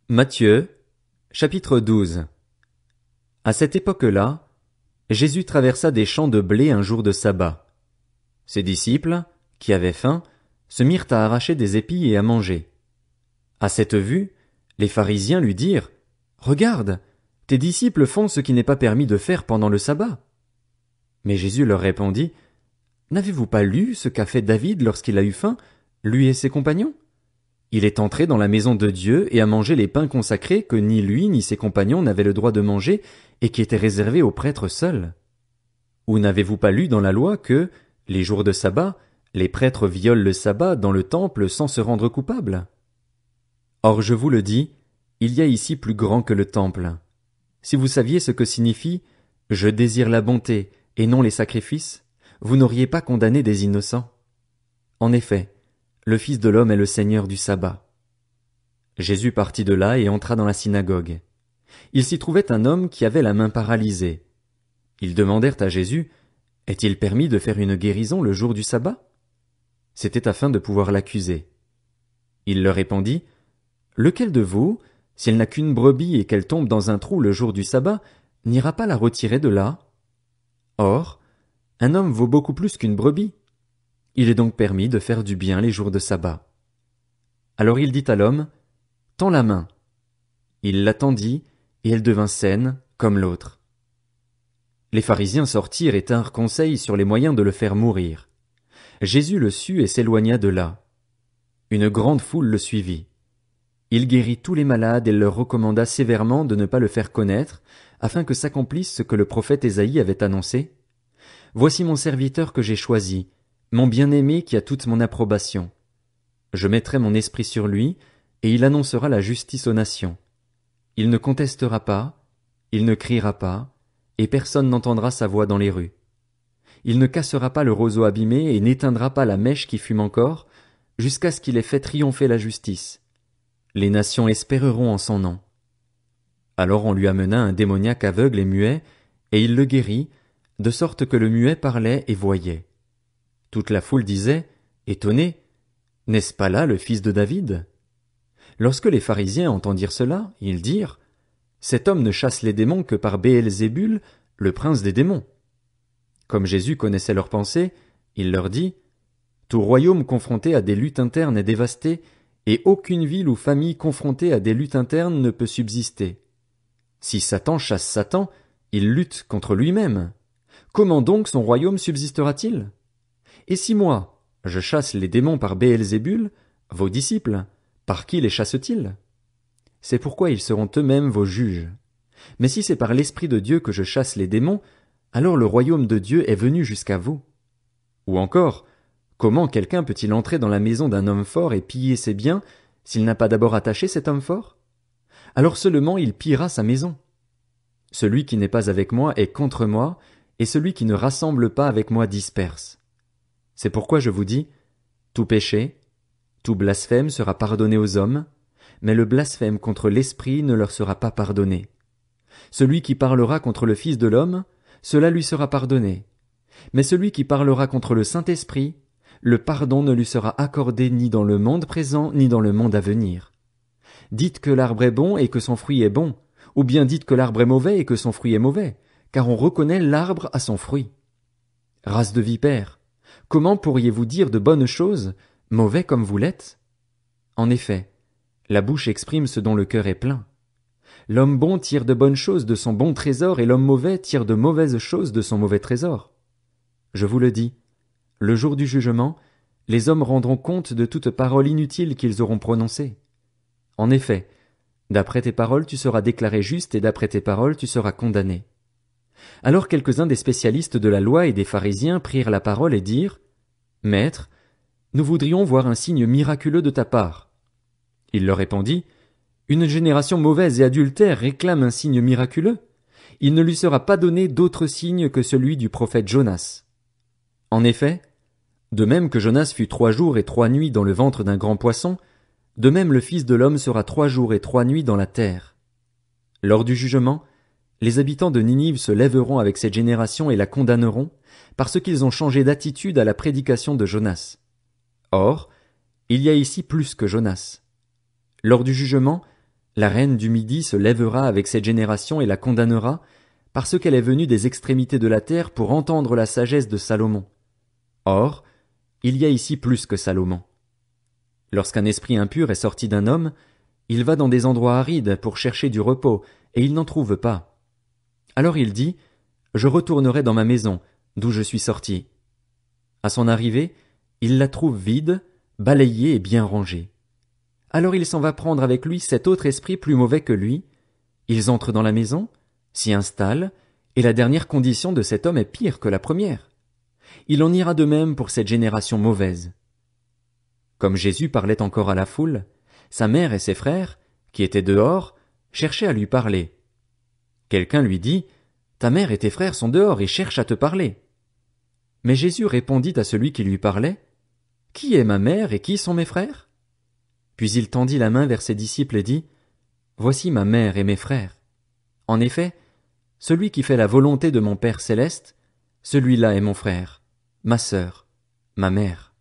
Matthieu, chapitre 12. À cette époque-là, Jésus traversa des champs de blé un jour de sabbat. Ses disciples, qui avaient faim, se mirent à arracher des épis et à manger. À cette vue, les pharisiens lui dirent: « Regarde, tes disciples font ce qui n'est pas permis de faire pendant le sabbat. » Mais Jésus leur répondit: « N'avez-vous pas lu ce qu'a fait David lorsqu'il a eu faim, lui et ses compagnons? Il est entré dans la maison de Dieu et a mangé les pains consacrés que ni lui ni ses compagnons n'avaient le droit de manger et qui étaient réservés aux prêtres seuls. Ou n'avez-vous pas lu dans la loi que, les jours de sabbat, les prêtres violent le sabbat dans le temple sans se rendre coupables? Or je vous le dis, il y a ici plus grand que le temple. Si vous saviez ce que signifie « Je désire la bonté et non les sacrifices », vous n'auriez pas condamné des innocents. En effet, le Fils de l'homme est le Seigneur du sabbat. Jésus partit de là et entra dans la synagogue. Il s'y trouvait un homme qui avait la main paralysée. Ils demandèrent à Jésus: « Est-il permis de faire une guérison le jour du sabbat ?» C'était afin de pouvoir l'accuser. Il leur répondit: « Lequel de vous, s'il n'a qu'une brebis et qu'elle tombe dans un trou le jour du sabbat, n'ira pas la retirer de là? Or, un homme vaut beaucoup plus qu'une brebis. Il est donc permis de faire du bien les jours de sabbat. » Alors il dit à l'homme: « Tends la main. » Il la tendit, et elle devint saine, comme l'autre. Les pharisiens sortirent et tinrent conseil sur les moyens de le faire mourir. Jésus le sut et s'éloigna de là. Une grande foule le suivit. Il guérit tous les malades et leur recommanda sévèrement de ne pas le faire connaître, afin que s'accomplisse ce que le prophète Ésaïe avait annoncé. « Voici mon serviteur que j'ai choisi, mon bien-aimé qui a toute mon approbation. Je mettrai mon esprit sur lui, et il annoncera la justice aux nations. Il ne contestera pas, il ne criera pas, et personne n'entendra sa voix dans les rues. Il ne cassera pas le roseau abîmé et n'éteindra pas la mèche qui fume encore, jusqu'à ce qu'il ait fait triompher la justice. Les nations espéreront en son nom. » Alors on lui amena un démoniaque aveugle et muet, et il le guérit, de sorte que le muet parlait et voyait. Toute la foule disait, étonnée: « N'est-ce pas là le fils de David ?» Lorsque les pharisiens entendirent cela, ils dirent: « Cet homme ne chasse les démons que par Béelzébul, le prince des démons. » Comme Jésus connaissait leurs pensées, il leur dit: « Tout royaume confronté à des luttes internes est dévasté, et aucune ville ou famille confrontée à des luttes internes ne peut subsister. Si Satan chasse Satan, il lutte contre lui-même. Comment donc son royaume subsistera-t-il? Et si moi, je chasse les démons par Béelzébul, vos disciples, par qui les chassent-ils? C'est pourquoi ils seront eux-mêmes vos juges. Mais si c'est par l'Esprit de Dieu que je chasse les démons, alors le royaume de Dieu est venu jusqu'à vous. Ou encore, comment quelqu'un peut-il entrer dans la maison d'un homme fort et piller ses biens, s'il n'a pas d'abord attaché cet homme fort? Alors seulement il pillera sa maison. Celui qui n'est pas avec moi est contre moi, et celui qui ne rassemble pas avec moi disperse. C'est pourquoi je vous dis, tout péché, tout blasphème sera pardonné aux hommes, mais le blasphème contre l'Esprit ne leur sera pas pardonné. Celui qui parlera contre le Fils de l'homme, cela lui sera pardonné. Mais celui qui parlera contre le Saint-Esprit, le pardon ne lui sera accordé ni dans le monde présent ni dans le monde à venir. Dites que l'arbre est bon et que son fruit est bon, ou bien dites que l'arbre est mauvais et que son fruit est mauvais, car on reconnaît l'arbre à son fruit. Race de vipères, comment pourriez-vous dire de bonnes choses, mauvais comme vous l'êtes? En effet, la bouche exprime ce dont le cœur est plein. L'homme bon tire de bonnes choses de son bon trésor et l'homme mauvais tire de mauvaises choses de son mauvais trésor. Je vous le dis, le jour du jugement, les hommes rendront compte de toute parole inutile qu'ils auront prononcée. En effet, d'après tes paroles tu seras déclaré juste et d'après tes paroles tu seras condamné. Alors quelques-uns des spécialistes de la loi et des pharisiens prirent la parole et dirent: « Maître, nous voudrions voir un signe miraculeux de ta part. » Il leur répondit: « Une génération mauvaise et adultère réclame un signe miraculeux. Il ne lui sera pas donné d'autre signe que celui du prophète Jonas. En effet, de même que Jonas fut 3 jours et 3 nuits dans le ventre d'un grand poisson, de même le Fils de l'homme sera 3 jours et 3 nuits dans la terre. Lors du jugement, les habitants de Ninive se lèveront avec cette génération et la condamneront, parce qu'ils ont changé d'attitude à la prédication de Jonas. Or, il y a ici plus que Jonas. Lors du jugement, La reine du Midi se lèvera avec cette génération et la condamnera, parce qu'elle est venue des extrémités de la terre pour entendre la sagesse de Salomon. Or, il y a ici plus que Salomon. Lorsqu'un esprit impur est sorti d'un homme, il va dans des endroits arides pour chercher du repos, et il n'en trouve pas. Alors il dit, « Je retournerai dans ma maison, d'où je suis sorti. » À son arrivée, il la trouve vide, balayée et bien rangée. Alors il s'en va prendre avec lui 7 autres esprits plus mauvais que lui. Ils entrent dans la maison, s'y installent, et la dernière condition de cet homme est pire que la première. Il en ira de même pour cette génération mauvaise. Comme Jésus parlait encore à la foule, sa mère et ses frères, qui étaient dehors, cherchaient à lui parler. Quelqu'un lui dit, « Ta mère et tes frères sont dehors et cherchent à te parler. » Mais Jésus répondit à celui qui lui parlait, « Qui est ma mère et qui sont mes frères ?» Puis il tendit la main vers ses disciples et dit, « Voici ma mère et mes frères. En effet, celui qui fait la volonté de mon Père céleste, celui-là est mon frère, ma sœur, ma mère. »